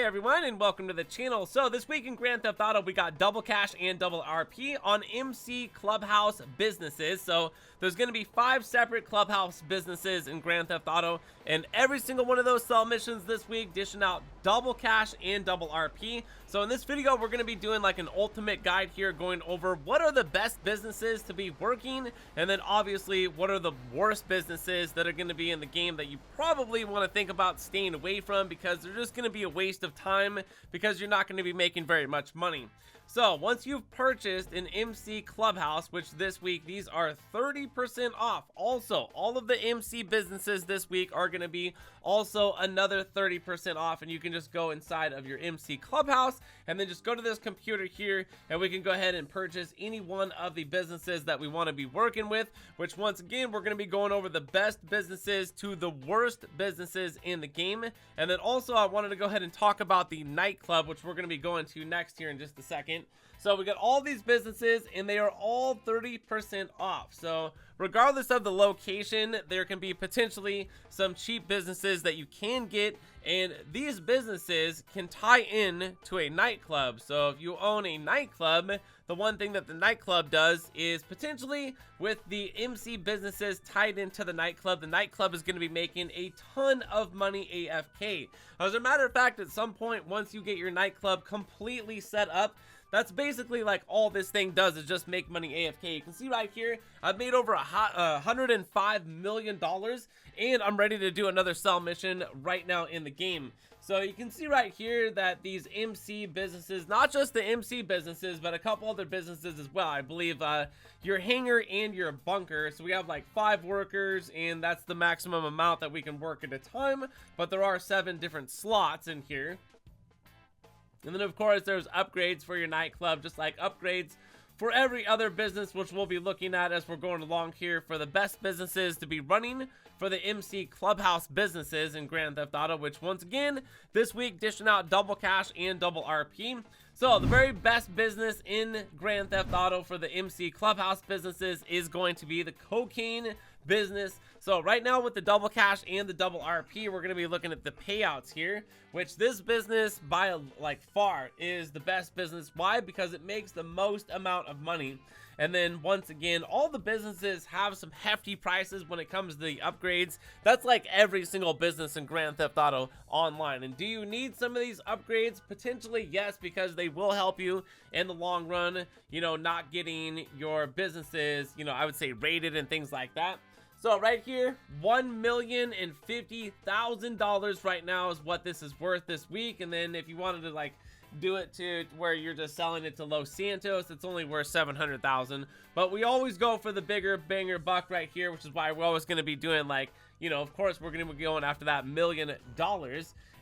Hey everyone, and welcome to the channel. So this week in Grand Theft Auto, we got double cash and double RP on MC Clubhouse businesses. So there's going to be 5 separate Clubhouse businesses in Grand Theft Auto, and every single one of those sell missions this week dishing out double cash and double RP. So in this video, we're going to be doing like an ultimate guide here, going over what are the best businesses to be working, and then obviously what are the worst businesses that are going to be in the game that you probably want to think about staying away from, because they're just going to be a waste of time because you're not going to be making very much money. So once you've purchased an MC Clubhouse, which this week these are 30% off. Also, all of the MC businesses this week are going to be also another 30% off, and you can just go inside of your MC Clubhouse and then just go to this computer here, and we can go ahead and purchase any one of the businesses that we want to be working with, which once again we're going to be going over the best businesses to the worst businesses in the game. And then also I wanted to go ahead and talk about the Nightclub, which we're going to be going to next here in just a second. So we got all these businesses and they are all 30% off. So regardless of the location, there can be potentially some cheap businesses that you can get, and these businesses can tie in to a nightclub. So if you own a nightclub, the one thing that the nightclub does is potentially with the MC businesses tied into the nightclub is going to be making a ton of money AFK. As a matter of fact, at some point, once you get your nightclub completely set up, that's basically like all this thing does is just make money AFK. You can see right here, I've made over $105 million, and I'm ready to do another sell mission right now in the game. So you can see right here that these MC businesses, not just the MC businesses, but a couple other businesses as well. I believe your hangar and your bunker. So we have like 5 workers, and that's the maximum amount that we can work at a time. But there are 7 different slots in here. And then of course there's upgrades for your nightclub, just like upgrades for every other business, which we'll be looking at as we're going along here for the best businesses to be running for the MC Clubhouse businesses in Grand Theft Auto, which once again this week dishing out double cash and double RP. So the very best business in Grand Theft Auto for the MC Clubhouse businesses is going to be the cocaine business. So right now with the double cash and the double RP, we're going to be looking at the payouts here, which this business by like far is the best business. Why? Because it makes the most amount of money. And then once again, all the businesses have some hefty prices when it comes to the upgrades. That's like every single business in Grand Theft Auto Online. And do you need some of these upgrades? Potentially yes, because they will help you in the long run, you know, not getting your businesses, you know, I would say raided and things like that. So right here, $1,050,000 right now is what this is worth this week. And then if you wanted to like do it to where you're just selling it to Los Santos, it's only worth $700,000. But we always go for the bigger banger buck right here, which is why we're always going to be doing like, you know, of course we're going to be going after that $1 million.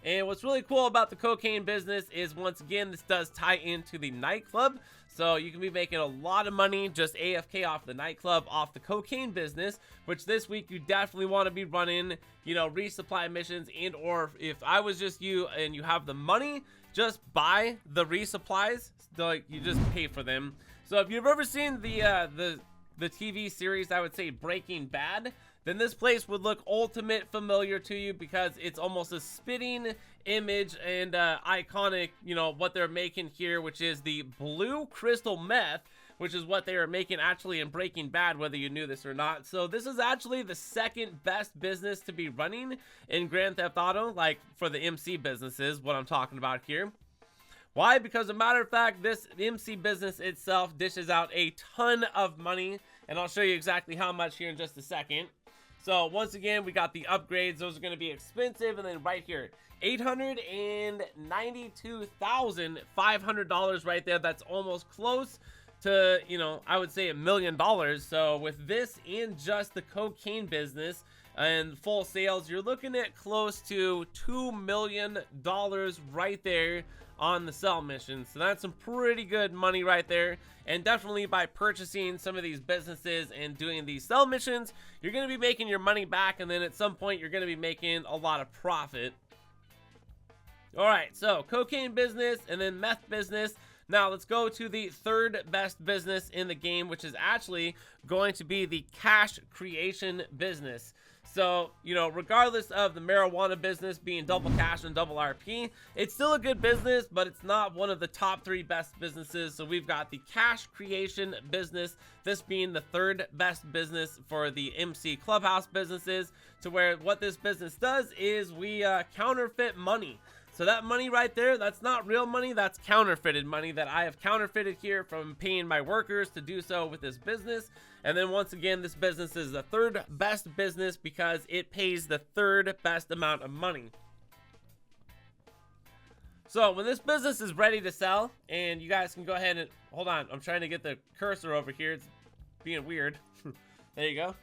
And what's really cool about the cocaine business is, once again, this does tie into the nightclub. So you can be making a lot of money just AFK off the nightclub, off the cocaine business, which this week you definitely want to be running, you know, resupply missions. And or if I was just you and you have the money, just buy the resupplies. So like you just pay for them. So if you've ever seen the TV series, I would say Breaking Bad, then this place would look ultimate familiar to you, because it's almost a spitting image and iconic, you know, what they're making here, which is the blue crystal meth, which is what they are making actually in Breaking Bad, whether you knew this or not. So this is actually the second best business to be running in Grand Theft Auto, like for the MC businesses, what I'm talking about here. Why? Because as a matter of fact, this MC business itself dishes out a ton of money, and I'll show you exactly how much here in just a second. So once again, we got the upgrades. Those are going to be expensive. And then right here, $892,500 right there. That's almost close to, you know, I would say $1 million. So with this and just the cocaine business and full sales, you're looking at close to $2 million right there on the sell mission. So that's some pretty good money right there. And definitely by purchasing some of these businesses and doing these sell missions, you're going to be making your money back, and then at some point you're going to be making a lot of profit. All right, so cocaine business and then meth business. Now let's go to the third best business in the game, which is actually going to be the cash creation business. So, you know, regardless of the marijuana business being double cash and double RP, it's still a good business, but it's not one of the top 3 best businesses. So we've got the cash creation business, this being the 3rd best business for the MC Clubhouse businesses, to where what this business does is we counterfeit money. So that money right there, that's not real money, that's counterfeited money that I have counterfeited here from paying my workers to do so with this business. And then once again, this business is the 3rd best business because it pays the 3rd best amount of money. So when this business is ready to sell, and you guys can go ahead and, hold on, I'm trying to get the cursor over here, it's being weird. There you go.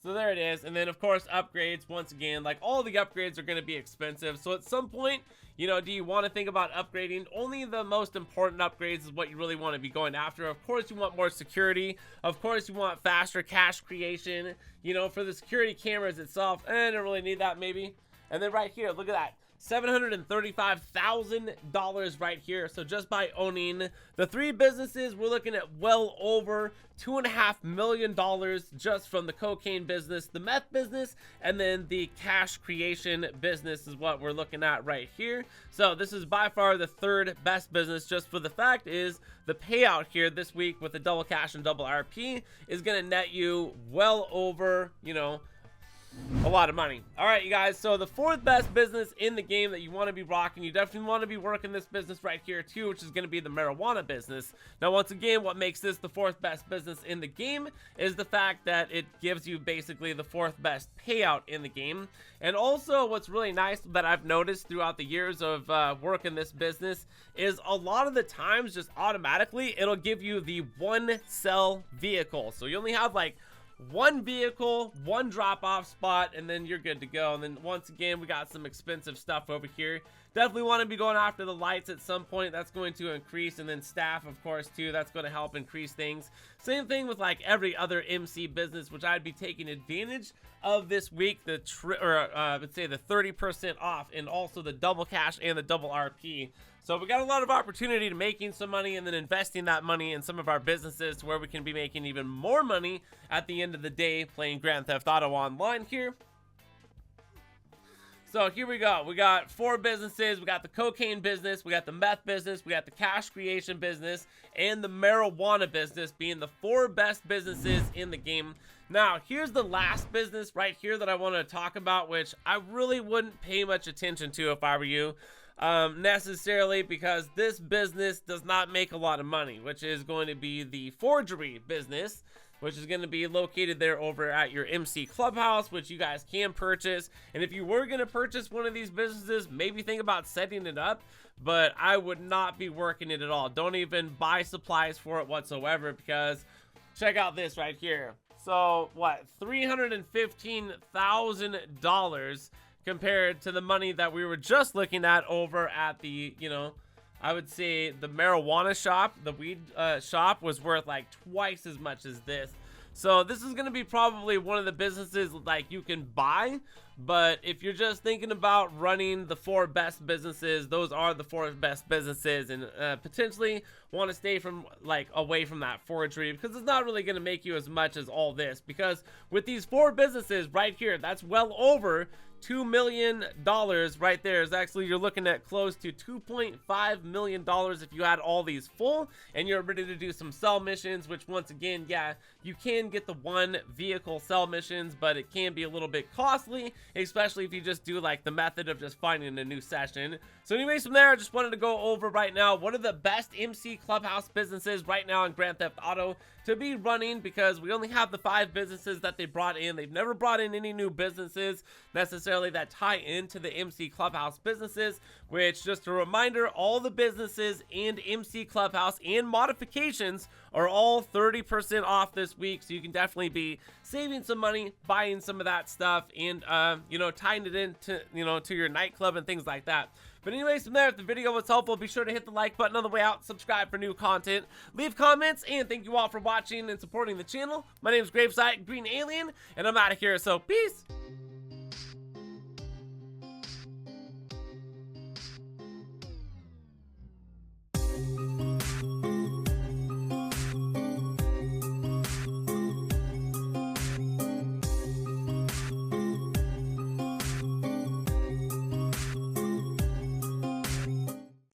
So there it is. And then of course upgrades, once again, like all the upgrades are going to be expensive. So at some point, you know, do you want to think about upgrading? Only the most important upgrades is what you really want to be going after. Of course you want more security. Of course you want faster cash creation. You know, for the security cameras itself, I don't really need that maybe. And then right here, look at that. $735,000 right here. So just by owning the 3 businesses, we're looking at well over $2.5 million just from the cocaine business, the meth business, and then the cash creation business is what we're looking at right here. So this is by far the 3rd best business, just for the fact is the payout here this week with the double cash and double RP is going to net you well over, you know, a lot of money. All right, you guys, so the 4th best business in the game that you want to be rocking, you definitely want to be working this business right here too, which is going to be the marijuana business. Now once again, what makes this the 4th best business in the game is the fact that it gives you basically the 4th best payout in the game. And also what's really nice that I've noticed throughout the years of working this business is a lot of the times just automatically it'll give you the 1 sell vehicle. So you only have like 1 vehicle, 1 drop-off spot, and then you're good to go. And then once again, we got some expensive stuff over here. Definitely want to be going after the lights at some point. That's going to increase, and then staff, of course, too. That's going to help increase things. Same thing with like every other MC business, which I'd be taking advantage of this week. I would say the 30% off, and also the double cash and the double RP. So we got a lot of opportunity to making some money and then investing that money in some of our businesses to where we can be making even more money at the end of the day playing Grand Theft Auto Online here. So here we go. We got 4 businesses. We got the cocaine business, we got the meth business, we got the cash creation business, and the marijuana business being the 4 best businesses in the game. Now, here's the last business right here that I want to talk about, which I really wouldn't pay much attention to if I were you. Necessarily, because this business does not make a lot of money, which is going to be the forgery business, which is going to be located there over at your MC Clubhouse, which you guys can purchase. And if you were going to purchase one of these businesses, maybe think about setting it up, but I would not be working it at all. Don't even buy supplies for it whatsoever, because check out this right here. So what, $315,000 compared to the money that we were just looking at over at the, you know, I would say the marijuana shop, the weed shop was worth like twice as much as this. So this is going to be probably one of the businesses like you can buy, but if you're just thinking about running the 4 best businesses, those are the 4 best businesses, and potentially want to stay from like away from that forgery, because it's not really going to make you as much as all this, because with these 4 businesses right here, that's well over $2 million right there. Is actually, you're looking at close to $2.5 million if you had all these full and you're ready to do some sell missions, which once again, yeah, you can get the 1 vehicle sell missions, but it can be a little bit costly, especially if you just do like the method of just finding a new session. So anyways, from there, I just wanted to go over right now what are the best MC Clubhouse businesses right now in Grand Theft Auto to be running, because we only have the 5 businesses that they brought in. They've never brought in any new businesses necessarily that tie into the MC Clubhouse businesses, which, just a reminder, all the businesses and MC Clubhouse and modifications are all 30% off this week. So you can definitely be saving some money, buying some of that stuff, and you know, tying it into, you know, to your nightclub and things like that. But anyways, from there, if the video was helpful, be sure to hit the like button on the way out, subscribe for new content, leave comments, and thank you all for watching and supporting the channel. My name is GRAVESIGHT, Green Alien, and I'm out of here, so peace!